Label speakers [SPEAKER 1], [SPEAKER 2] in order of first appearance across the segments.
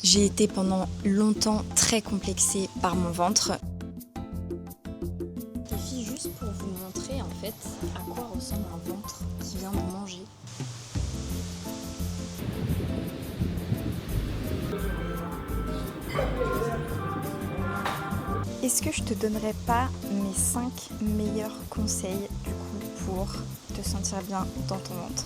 [SPEAKER 1] J'ai été pendant longtemps très complexée par mon ventre. Les filles, juste pour vous montrer en fait à quoi ressemble un ventre qui vient de manger. Est-ce que je te donnerais pas mes 5 meilleurs conseils du coup pour te sentir bien dans ton ventre?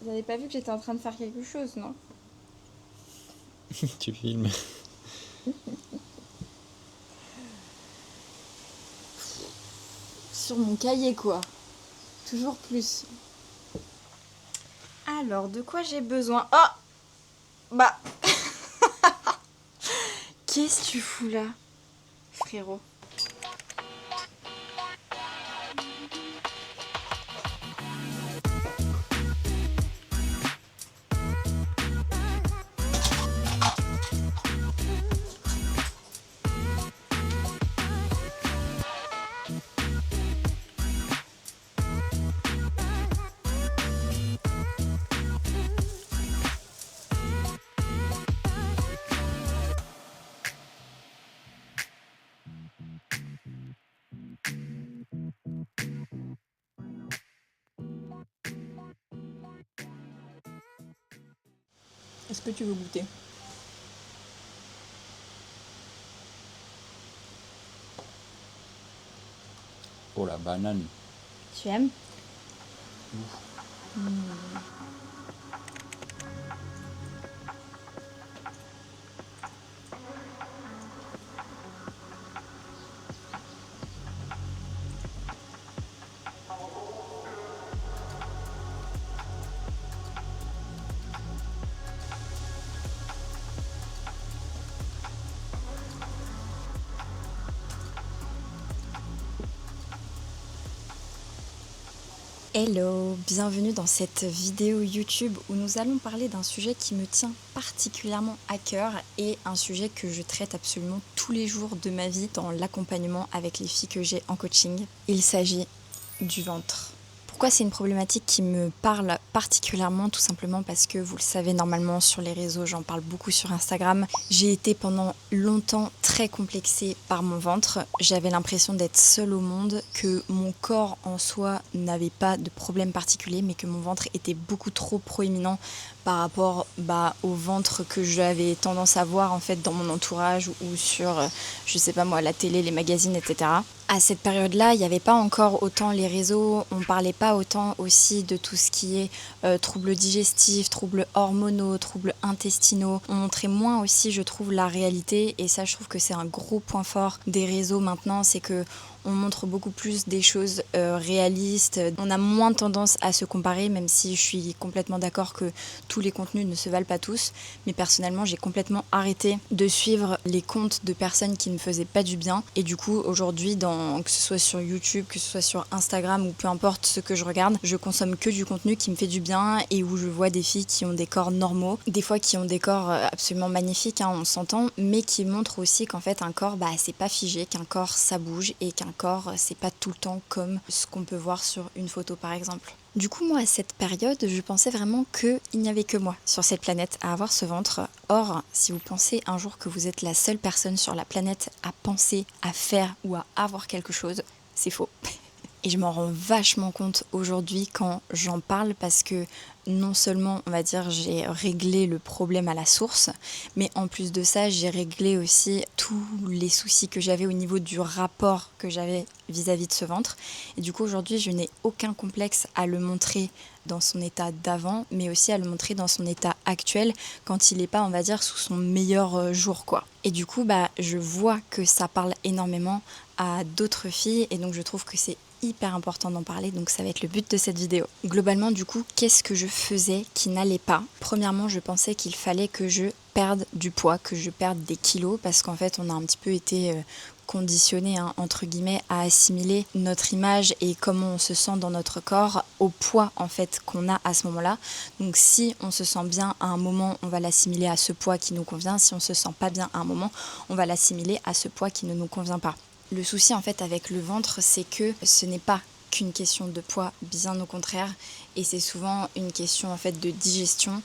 [SPEAKER 1] Vous n'avez pas vu que j'étais en train de faire quelque chose, non?
[SPEAKER 2] Tu filmes.
[SPEAKER 1] Sur mon cahier, quoi. Toujours plus. Alors, de quoi j'ai besoin? Oh! Bah... Qu'est-ce que tu fous là, frérot? Est-ce que tu veux goûter?
[SPEAKER 2] Oh la banane.
[SPEAKER 1] Tu aimes? Hello, bienvenue dans cette vidéo YouTube où nous allons parler d'un sujet qui me tient particulièrement à cœur et un sujet que je traite absolument tous les jours de ma vie dans l'accompagnement avec les filles que j'ai en coaching. Il s'agit du ventre. Pourquoi c'est une problématique qui me parle particulièrement? Tout simplement parce que vous le savez normalement sur les réseaux, j'en parle beaucoup sur Instagram. J'ai été pendant longtemps très complexée par mon ventre. J'avais l'impression d'être seule au monde, que mon corps en soi n'avait pas de problème particulier, mais que mon ventre était beaucoup trop proéminent par rapport au ventre que j'avais tendance à voir en fait dans mon entourage ou sur, je sais pas moi, la télé, les magazines, etc. À cette période-là, il n'y avait pas encore autant les réseaux, on parlait pas autant aussi de tout ce qui est troubles digestifs, troubles hormonaux, troubles intestinaux. On montrait moins aussi, je trouve, la réalité et ça, je trouve que c'est un gros point fort des réseaux maintenant, c'est que on montre beaucoup plus des choses réalistes. On a moins tendance à se comparer, même si je suis complètement d'accord que tous les contenus ne se valent pas tous. Mais personnellement, j'ai complètement arrêté de suivre les comptes de personnes qui ne faisaient pas du bien. Et du coup, aujourd'hui, que ce soit sur YouTube, que ce soit sur Instagram ou peu importe ce que je regarde, je consomme que du contenu qui me fait du bien et où je vois des filles qui ont des corps normaux, des fois qui ont des corps absolument magnifiques, hein, on s'entend, mais qui montrent aussi qu'en fait un corps, c'est pas figé, qu'un corps ça bouge et qu'un corps c'est pas tout le temps comme ce qu'on peut voir sur une photo par exemple. Du coup, moi, à cette période, je pensais vraiment qu'il n'y avait que moi sur cette planète à avoir ce ventre. Or, si vous pensez un jour que vous êtes la seule personne sur la planète à penser, à faire ou à avoir quelque chose, c'est faux. Et je m'en rends vachement compte aujourd'hui quand j'en parle parce que non seulement, on va dire, j'ai réglé le problème à la source, mais en plus de ça, j'ai réglé aussi tous les soucis que j'avais au niveau du rapport que j'avais vis-à-vis de ce ventre. Et du coup, aujourd'hui, je n'ai aucun complexe à le montrer dans son état d'avant, mais aussi à le montrer dans son état actuel quand il n'est pas, on va dire, sous son meilleur jour, quoi. Et du coup, je vois que ça parle énormément à d'autres filles et donc je trouve que c'est hyper important d'en parler, donc ça va être le but de cette vidéo. Globalement, du coup, qu'est-ce que je faisais qui n'allait pas? Premièrement, je pensais qu'il fallait que je perde du poids, que je perde des kilos, parce qu'en fait, on a un petit peu été conditionné, entre guillemets, à assimiler notre image et comment on se sent dans notre corps au poids en fait qu'on a à ce moment-là. Donc si on se sent bien à un moment, on va l'assimiler à ce poids qui nous convient. Si on se sent pas bien à un moment, on va l'assimiler à ce poids qui ne nous convient pas. Le souci en fait avec le ventre, c'est que ce n'est pas qu'une question de poids, bien au contraire, et c'est souvent une question en fait de digestion.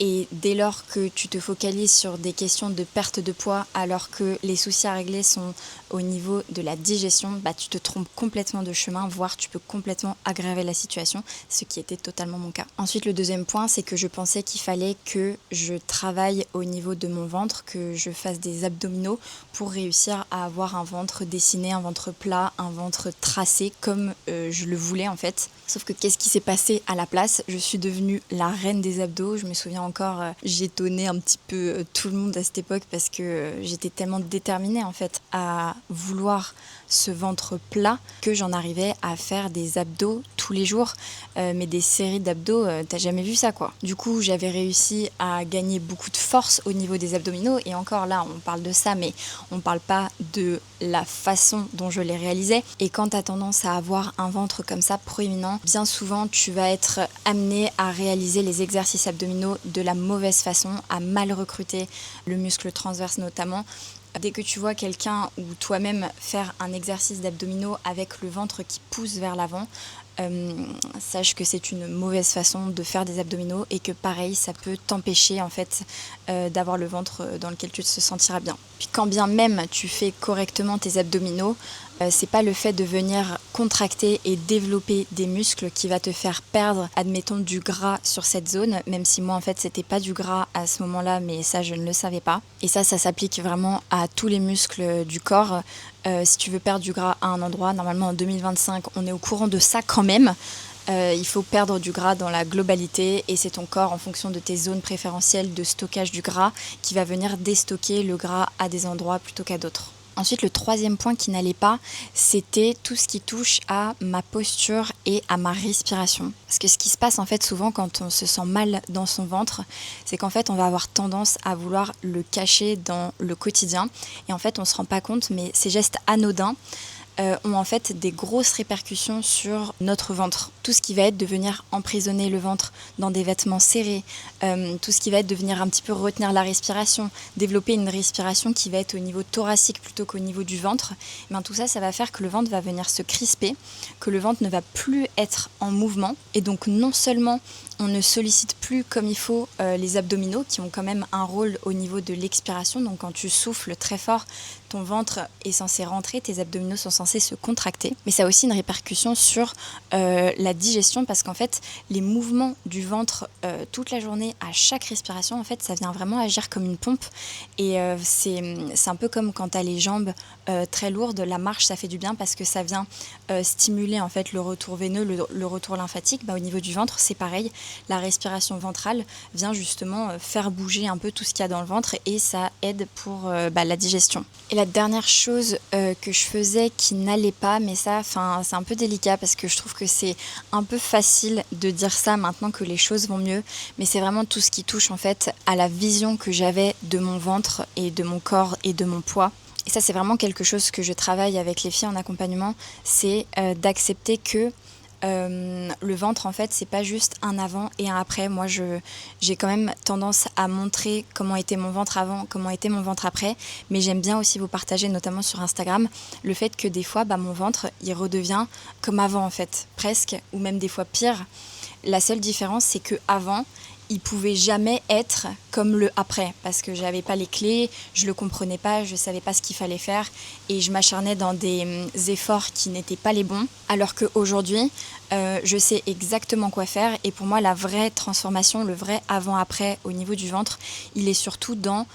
[SPEAKER 1] Et dès lors que tu te focalises sur des questions de perte de poids alors que les soucis à régler sont au niveau de la digestion, tu te trompes complètement de chemin, voire tu peux complètement aggraver la situation, ce qui était totalement mon cas. Ensuite, le deuxième point, c'est que je pensais qu'il fallait que je travaille au niveau de mon ventre, que je fasse des abdominaux pour réussir à avoir un ventre dessiné, un ventre plat, un ventre tracé comme je le voulais en fait. Sauf que qu'est-ce qui s'est passé à la place? Je suis devenue la reine des abdos. Je me souviens encore, j'étonnais un petit peu tout le monde à cette époque parce que j'étais tellement déterminée en fait à vouloir ce ventre plat que j'en arrivais à faire des abdos tous les jours, mais des séries d'abdos, t'as jamais vu ça quoi. Du coup, j'avais réussi à gagner beaucoup de force au niveau des abdominaux et encore là, on parle de ça, mais on parle pas de la façon dont je les réalisais. Et quand t'as tendance à avoir un ventre comme ça proéminent, bien souvent tu vas être amené à réaliser les exercices abdominaux de la mauvaise façon, à mal recruter le muscle transverse notamment. Dès que tu vois quelqu'un ou toi-même faire un exercice d'abdominaux avec le ventre qui pousse vers l'avant, sache que c'est une mauvaise façon de faire des abdominaux et que pareil, ça peut t'empêcher en fait d'avoir le ventre dans lequel tu te sentiras bien. Puis quand bien même tu fais correctement tes abdominaux, c'est pas le fait de venir contracter et développer des muscles qui va te faire perdre, admettons, du gras sur cette zone, même si moi en fait c'était pas du gras à ce moment-là, mais ça je ne le savais pas. Et ça s'applique vraiment à tous les muscles du corps. Si tu veux perdre du gras à un endroit, normalement en 2025, on est au courant de ça quand même. Il faut perdre du gras dans la globalité et c'est ton corps en fonction de tes zones préférentielles de stockage du gras qui va venir déstocker le gras à des endroits plutôt qu'à d'autres. Ensuite, le troisième point qui n'allait pas, c'était tout ce qui touche à ma posture et à ma respiration. Parce que ce qui se passe en fait souvent quand on se sent mal dans son ventre, c'est qu'en fait on va avoir tendance à vouloir le cacher dans le quotidien. Et en fait on se rend pas compte, mais ces gestes anodins ont en fait des grosses répercussions sur notre ventre. Tout ce qui va être de venir emprisonner le ventre dans des vêtements serrés, tout ce qui va être de venir un petit peu retenir la respiration, développer une respiration qui va être au niveau thoracique plutôt qu'au niveau du ventre, tout ça, ça va faire que le ventre va venir se crisper, que le ventre ne va plus être en mouvement et donc non seulement on ne sollicite plus comme il faut les abdominaux qui ont quand même un rôle au niveau de l'expiration. Donc quand tu souffles très fort, ton ventre est censé rentrer, tes abdominaux sont censés se contracter. Mais ça a aussi une répercussion sur la digestion parce qu'en fait, les mouvements du ventre toute la journée à chaque respiration, en fait, ça vient vraiment agir comme une pompe. Et c'est un peu comme quand tu as les jambes très lourdes, la marche, ça fait du bien parce que ça vient stimuler en fait le retour veineux, le retour lymphatique. Au niveau du ventre, c'est pareil. La respiration ventrale vient justement faire bouger un peu tout ce qu'il y a dans le ventre et ça aide pour la digestion. Et la dernière chose que je faisais qui n'allait pas, mais ça, c'est un peu délicat parce que je trouve que c'est un peu facile de dire ça maintenant que les choses vont mieux, mais c'est vraiment tout ce qui touche en fait à la vision que j'avais de mon ventre et de mon corps et de mon poids. Et ça, c'est vraiment quelque chose que je travaille avec les filles en accompagnement, c'est d'accepter que le ventre en fait c'est pas juste un avant et un après. Moi j'ai quand même tendance à montrer comment était mon ventre avant, comment était mon ventre après, mais j'aime bien aussi vous partager notamment sur Instagram le fait que des fois mon ventre il redevient comme avant en fait, presque, ou même des fois pire. La seule différence c'est que avant il pouvait jamais être comme le après, parce que j'avais pas les clés, je le comprenais pas, je savais pas ce qu'il fallait faire et je m'acharnais dans des efforts qui n'étaient pas les bons, alors qu'aujourd'hui je sais exactement quoi faire. Et pour moi, la vraie transformation, le vrai avant-après au niveau du ventre, il est surtout dans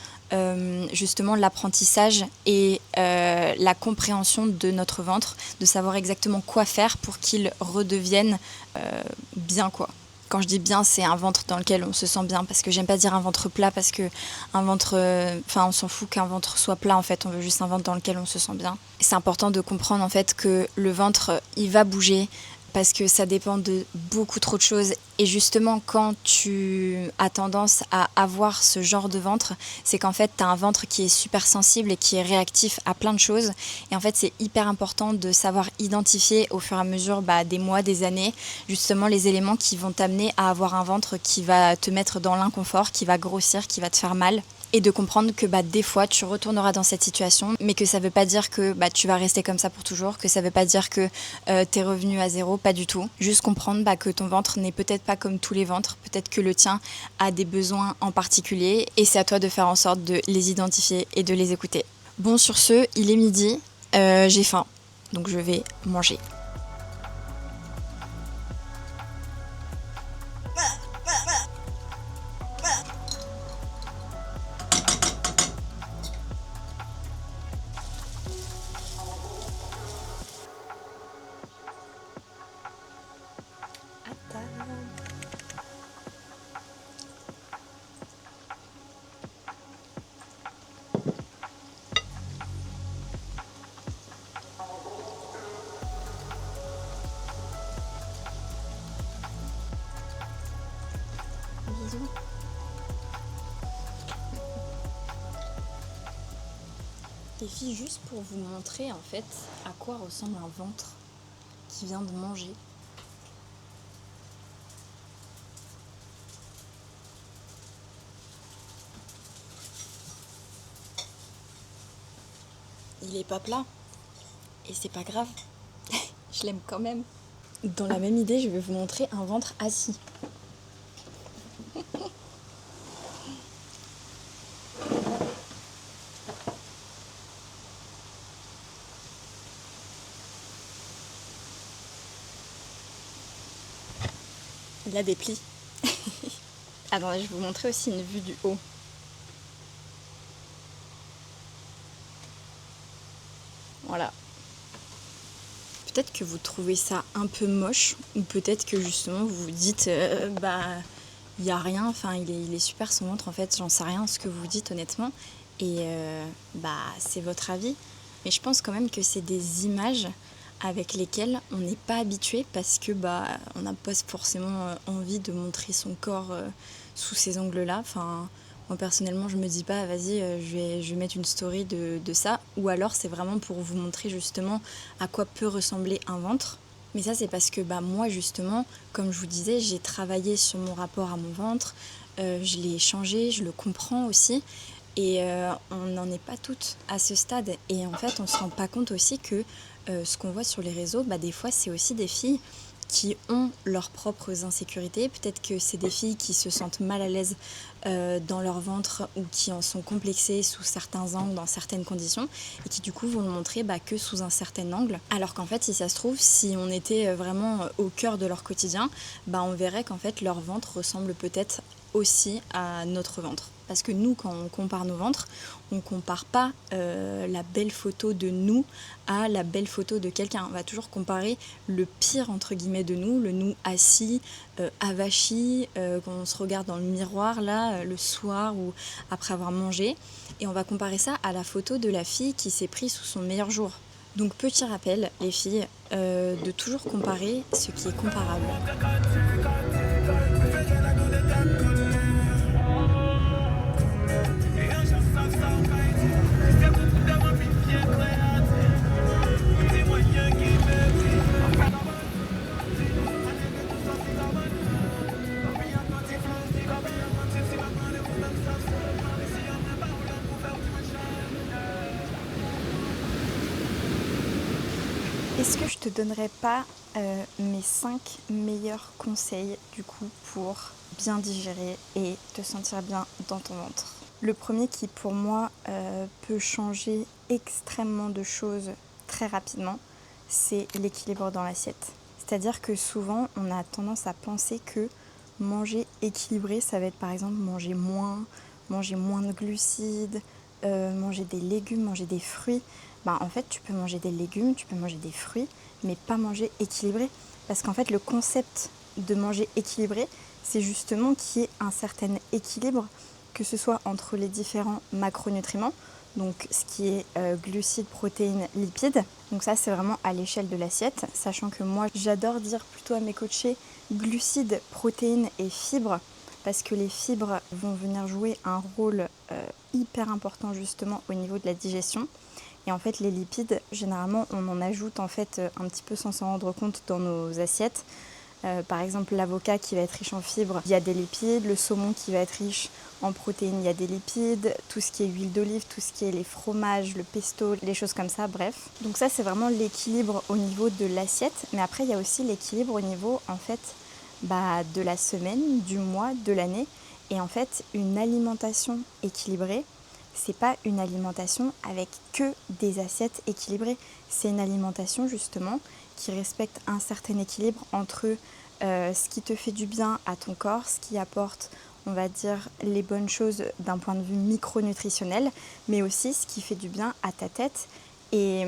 [SPEAKER 1] justement l'apprentissage et la compréhension de notre ventre, de savoir exactement quoi faire pour qu'il redevienne bien, quoi. Quand je dis bien, c'est un ventre dans lequel on se sent bien, parce que j'aime pas dire un ventre plat, parce que un ventre, on s'en fout qu'un ventre soit plat, en fait, on veut juste un ventre dans lequel on se sent bien. Et c'est important de comprendre en fait que le ventre, il va bouger, parce que ça dépend de beaucoup trop de choses. Et justement, quand tu as tendance à avoir ce genre de ventre, c'est qu'en fait, tu as un ventre qui est super sensible et qui est réactif à plein de choses. Et en fait, c'est hyper important de savoir identifier au fur et à mesure des mois, des années, justement les éléments qui vont t'amener à avoir un ventre qui va te mettre dans l'inconfort, qui va grossir, qui va te faire mal. Et de comprendre que des fois tu retourneras dans cette situation, mais que ça veut pas dire que tu vas rester comme ça pour toujours, que ça veut pas dire que t'es revenu à zéro, pas du tout. Juste comprendre que ton ventre n'est peut-être pas comme tous les ventres, peut-être que le tien a des besoins en particulier, et c'est à toi de faire en sorte de les identifier et de les écouter. Bon, sur ce, il est midi, j'ai faim, donc je vais manger. Bisous. Les filles, juste pour vous montrer en fait à quoi ressemble un ventre qui vient de manger. Il est pas plat et c'est pas grave, je l'aime quand même. Dans la même idée, je vais vous montrer un ventre assis. Il a des plis. Attendez, je vais vous montrer aussi une vue du haut. Voilà. Peut-être que vous trouvez ça un peu moche, ou peut-être que justement vous vous dites il n'y a rien, enfin il est super son ventre en fait, j'en sais rien ce que vous dites honnêtement, et c'est votre avis. Mais je pense quand même que c'est des images avec lesquelles on n'est pas habitué, parce que on n'a pas forcément envie de montrer son corps sous ces angles-là. Enfin, moi personnellement je me dis pas vas-y je vais mettre une story de ça, ou alors c'est vraiment pour vous montrer justement à quoi peut ressembler un ventre. Mais ça c'est parce que moi justement, comme je vous disais, j'ai travaillé sur mon rapport à mon ventre, je l'ai changé, je le comprends aussi. Et on n'en est pas toutes à ce stade. Et en fait, on ne se rend pas compte aussi que ce qu'on voit sur les réseaux, des fois, c'est aussi des filles qui ont leurs propres insécurités. Peut-être que c'est des filles qui se sentent mal à l'aise dans leur ventre, ou qui en sont complexées sous certains angles, dans certaines conditions, et qui du coup vont le montrer que sous un certain angle. Alors qu'en fait, si ça se trouve, si on était vraiment au cœur de leur quotidien, on verrait qu'en fait leur ventre ressemble peut-être aussi à notre ventre. Parce que nous, quand on compare nos ventres, on ne compare pas la belle photo de nous à la belle photo de quelqu'un. On va toujours comparer le pire, entre guillemets, de nous, le nous assis, avachi, quand on se regarde dans le miroir, là, le soir ou après avoir mangé. Et on va comparer ça à la photo de la fille qui s'est prise sous son meilleur jour. Donc, petit rappel, les filles, de toujours comparer ce qui est comparable. Est-ce que je te donnerais pas mes 5 meilleurs conseils du coup pour bien digérer et te sentir bien dans ton ventre. Le premier qui pour moi peut changer extrêmement de choses très rapidement, c'est l'équilibre dans l'assiette. C'est-à-dire que souvent on a tendance à penser que manger équilibré, ça va être par exemple manger moins de glucides, manger des légumes, manger des fruits. En fait, tu peux manger des légumes, tu peux manger des fruits, mais pas manger équilibré. Parce qu'en fait, le concept de manger équilibré, c'est justement qu'il y ait un certain équilibre, que ce soit entre les différents macronutriments, donc ce qui est glucides, protéines, lipides. Donc ça, c'est vraiment à l'échelle de l'assiette, sachant que moi, j'adore dire plutôt à mes coachés glucides, protéines et fibres, parce que les fibres vont venir jouer un rôle hyper important justement au niveau de la digestion. Et en fait, les lipides, généralement, on en ajoute en fait un petit peu sans s'en rendre compte dans nos assiettes. Par exemple, l'avocat qui va être riche en fibres, il y a des lipides. Le saumon qui va être riche en protéines, il y a des lipides. Tout ce qui est huile d'olive, tout ce qui est les fromages, le pesto, les choses comme ça, bref. Donc ça, c'est vraiment l'équilibre au niveau de l'assiette. Mais après, il y a aussi l'équilibre au niveau, en fait, de la semaine, du mois, de l'année. Et en fait, une alimentation équilibrée, c'est pas une alimentation avec que des assiettes équilibrées. C'est une alimentation justement qui respecte un certain équilibre entre ce qui te fait du bien à ton corps, ce qui apporte, on va dire, les bonnes choses d'un point de vue micronutritionnel, mais aussi ce qui fait du bien à ta tête et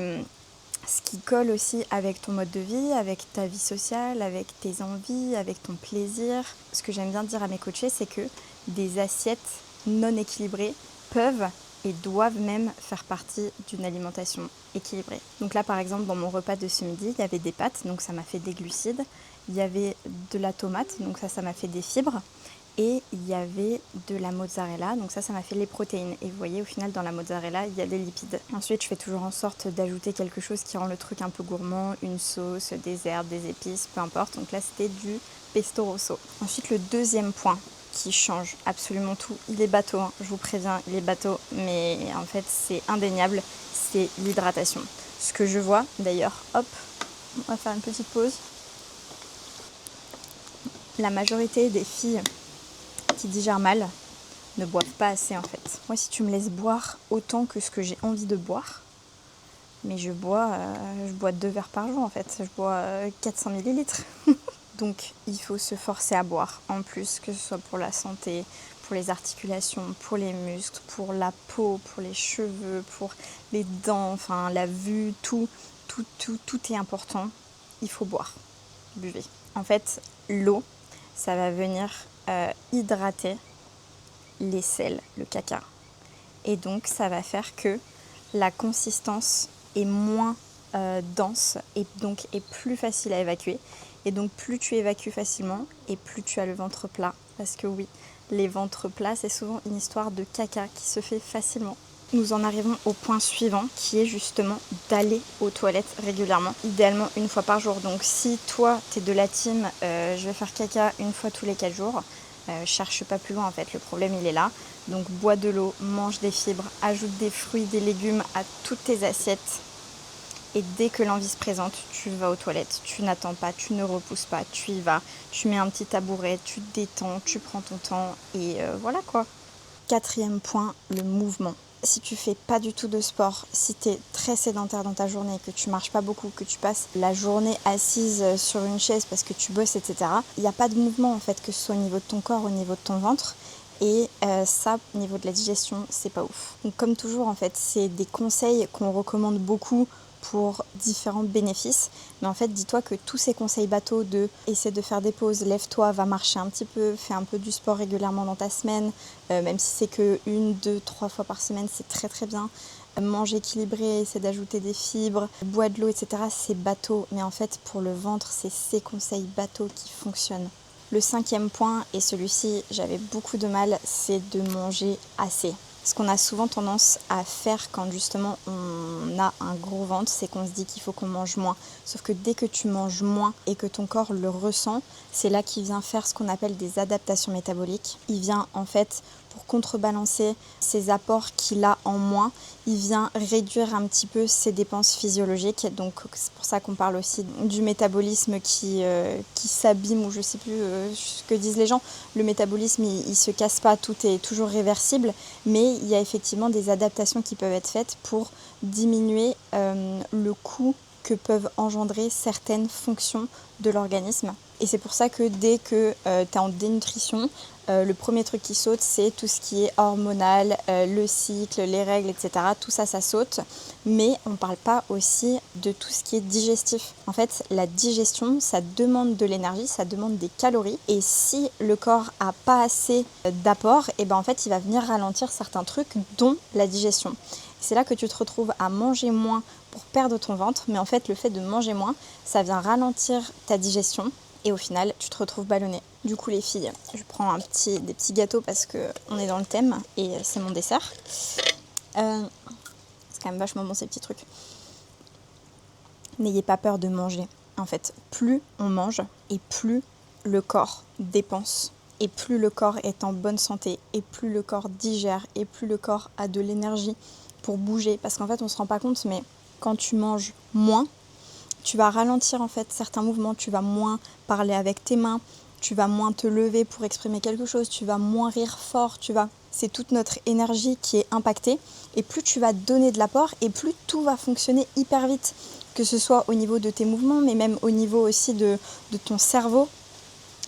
[SPEAKER 1] ce qui colle aussi avec ton mode de vie, avec ta vie sociale, avec tes envies, avec ton plaisir. Ce que j'aime bien dire à mes coachés, c'est que des assiettes non équilibrées peuvent et doivent même faire partie d'une alimentation équilibrée. Donc là, par exemple, dans mon repas de ce midi, il y avait des pâtes, donc ça m'a fait des glucides. Il y avait de la tomate, donc ça m'a fait des fibres. Et il y avait de la mozzarella, donc ça m'a fait les protéines. Et vous voyez, au final, dans la mozzarella, il y a des lipides. Ensuite, je fais toujours en sorte d'ajouter quelque chose qui rend le truc un peu gourmand, une sauce, des herbes, des épices, peu importe. Donc là, c'était du pesto rosso. Ensuite, le deuxième point qui change absolument tout, il est bateau, hein, je vous préviens, il est bateau, mais en fait, c'est indéniable, c'est l'hydratation. Ce que je vois, d'ailleurs, hop, on va faire une petite pause. La majorité des filles qui digèrent mal ne boivent pas assez en fait. Moi, si tu me laisses boire autant que ce que j'ai envie de boire, mais je bois 2 verres par jour en fait, je bois 400 millilitres. Donc il faut se forcer à boire en plus, que ce soit pour la santé, pour les articulations, pour les muscles, pour la peau, pour les cheveux, pour les dents, enfin la vue, tout est important. Il faut boire, buvez. En fait, l'eau, ça va venir hydrater les selles, le caca. Et donc ça va faire que la consistance est moins dense et donc est plus facile à évacuer. Et donc plus tu évacues facilement et plus tu as le ventre plat. Parce que oui, les ventres plats, c'est souvent une histoire de caca qui se fait facilement. Nous en arrivons au point suivant qui est justement d'aller aux toilettes régulièrement, idéalement une fois par jour. Donc si toi, tu es de la team je vais faire caca une fois tous les 4 jours, cherche pas plus loin en fait, le problème il est là. Donc bois de l'eau, mange des fibres, ajoute des fruits, des légumes à toutes tes assiettes. Et dès que l'envie se présente, tu vas aux toilettes, tu n'attends pas, tu ne repousses pas, tu y vas, tu mets un petit tabouret, tu te détends, tu prends ton temps et voilà quoi. 4e point, le mouvement. Si tu fais pas du tout de sport, si tu es très sédentaire dans ta journée, que tu marches pas beaucoup, que tu passes la journée assise sur une chaise parce que tu bosses, etc., il n'y a pas de mouvement en fait, que ce soit au niveau de ton corps, au niveau de ton ventre. Et ça, au niveau de la digestion, c'est pas ouf. Donc comme toujours en fait, c'est des conseils qu'on recommande beaucoup pour différents bénéfices. Mais en fait, dis-toi que tous ces conseils bateaux de essaie de faire des pauses, lève-toi, va marcher un petit peu, fais un peu du sport régulièrement dans ta semaine, même si c'est que 1, 2, 3 fois par semaine, c'est très très bien. Mange équilibré, essaie d'ajouter des fibres, bois de l'eau, etc. C'est bateau. Mais en fait, pour le ventre, c'est ces conseils bateaux qui fonctionnent. Le 5e point, et celui-ci, j'avais beaucoup de mal, c'est de manger assez. Ce qu'on a souvent tendance à faire quand justement on a un gros ventre, c'est qu'on se dit qu'il faut qu'on mange moins. Sauf que dès que tu manges moins et que ton corps le ressent, c'est là qu'il vient faire ce qu'on appelle des adaptations métaboliques. Il vient en fait pour contrebalancer ces apports qu'il a en moins, il vient réduire un petit peu ses dépenses physiologiques. Donc c'est pour ça qu'on parle aussi du métabolisme qui s'abîme, ou je sais plus ce que disent les gens. Le métabolisme, il se casse pas, tout est toujours réversible, mais il y a effectivement des adaptations qui peuvent être faites pour diminuer le coût que peuvent engendrer certaines fonctions de l'organisme. Et c'est pour ça que dès que tu es en dénutrition, le premier truc qui saute, c'est tout ce qui est hormonal, le cycle, les règles, etc. Tout ça, ça saute. Mais on ne parle pas aussi de tout ce qui est digestif. En fait, la digestion, ça demande de l'énergie, ça demande des calories. Et si le corps n'a pas assez d'apport, et ben en fait, il va venir ralentir certains trucs, dont la digestion. C'est là que tu te retrouves à manger moins pour perdre ton ventre. Mais en fait, le fait de manger moins, ça vient ralentir ta digestion. Et au final, tu te retrouves ballonné. Du coup, les filles, je prends des petits gâteaux parce qu'on est dans le thème et c'est mon dessert. C'est quand même vachement bon ces petits trucs. N'ayez pas peur de manger. En fait, plus on mange et plus le corps dépense. Et plus le corps est en bonne santé, et plus le corps digère, et plus le corps a de l'énergie pour bouger. Parce qu'en fait, on ne se rend pas compte, mais quand tu manges moins, tu vas ralentir en fait certains mouvements, tu vas moins parler avec tes mains, tu vas moins te lever pour exprimer quelque chose, tu vas moins rire fort, c'est toute notre énergie qui est impactée. Et plus tu vas donner de l'apport, et plus tout va fonctionner hyper vite, que ce soit au niveau de tes mouvements, mais même au niveau aussi de ton cerveau,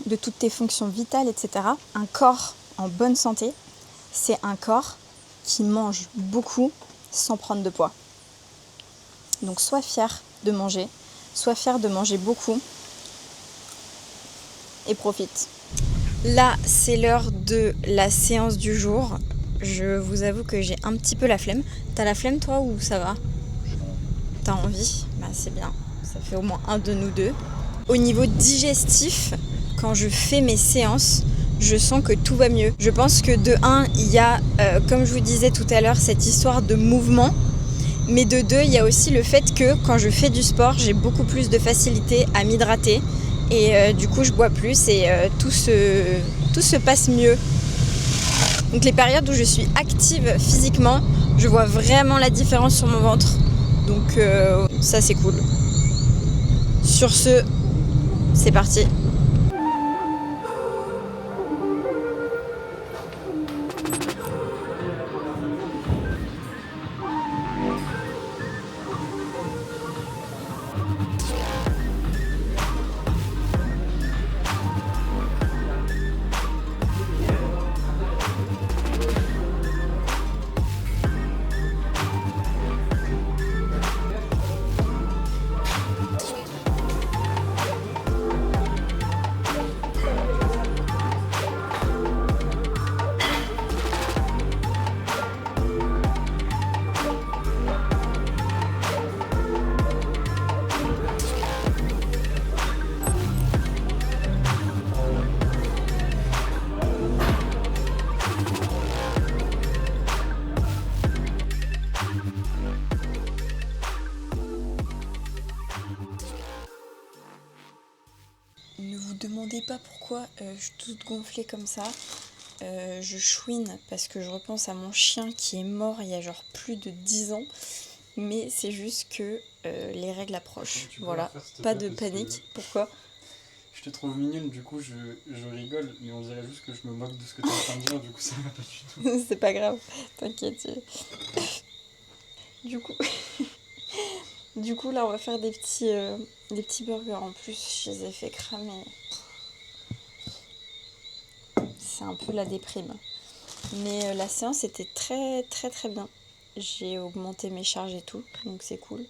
[SPEAKER 1] de toutes tes fonctions vitales, etc. Un corps en bonne santé, c'est un corps qui mange beaucoup sans prendre de poids. Donc sois fier de manger. Sois fier de manger beaucoup et profite. Là, c'est l'heure de la séance du jour. Je vous avoue que j'ai un petit peu la flemme. T'as la flemme toi ou ça va ? T'as envie ? Bah c'est bien. Ça fait au moins un de nous deux. Au niveau digestif, quand je fais mes séances, je sens que tout va mieux. Je pense que de 1, il y a, comme je vous disais tout à l'heure, cette histoire de mouvement. Mais de 2, il y a aussi le fait que quand je fais du sport, j'ai beaucoup plus de facilité à m'hydrater. Et du coup, je bois plus et tout se passe mieux. Donc les périodes où je suis active physiquement, je vois vraiment la différence sur mon ventre. Donc ça, c'est cool. Sur ce, c'est parti. Ne vous demandez pas pourquoi je suis toute gonflée comme ça. Je chouine parce que je repense à mon chien qui est mort il y a genre plus de 10 ans. Mais c'est juste que les règles approchent. Voilà, pas de panique. Pourquoi ?
[SPEAKER 2] Je te trouve mignonne, du coup je rigole, mais on dirait juste que je me moque de ce que tu es en train de dire, du coup ça va pas du tout.
[SPEAKER 1] C'est pas grave, t'inquiète. Du coup... Du coup, là, on va faire des petits burgers. En plus, je les ai fait cramer. C'est un peu la déprime. Mais la séance était très, très, très bien. J'ai augmenté mes charges et tout, donc c'est cool.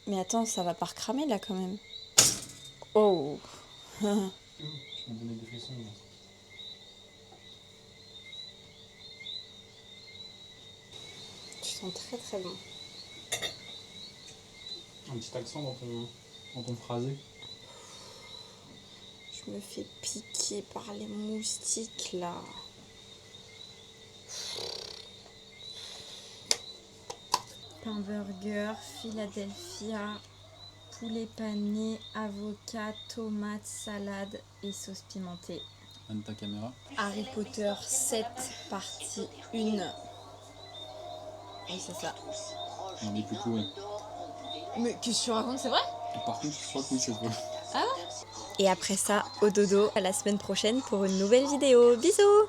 [SPEAKER 1] Mais attends, ça va pas recramer, là, quand même. Oh.
[SPEAKER 2] Tu m'as donné des frissons.
[SPEAKER 1] Tu sens très, très bon.
[SPEAKER 2] Un petit accent dans ton phrasé.
[SPEAKER 1] Je me fais piquer par les moustiques, là. Pain burger, Philadelphia, poulet pané, avocat, tomate, salade et sauce pimentée.
[SPEAKER 2] Anne ta caméra.
[SPEAKER 1] Harry Potter 7, partie 1. Oui, c'est ça.
[SPEAKER 2] On dit plutôt, ouais.
[SPEAKER 1] Mais qu'est-ce que tu racontes, c'est vrai?
[SPEAKER 2] Par contre, je crois que oui, c'est vrai.
[SPEAKER 1] Ah ouais. Et après ça, au dodo, à la semaine prochaine pour une nouvelle vidéo. Bisous!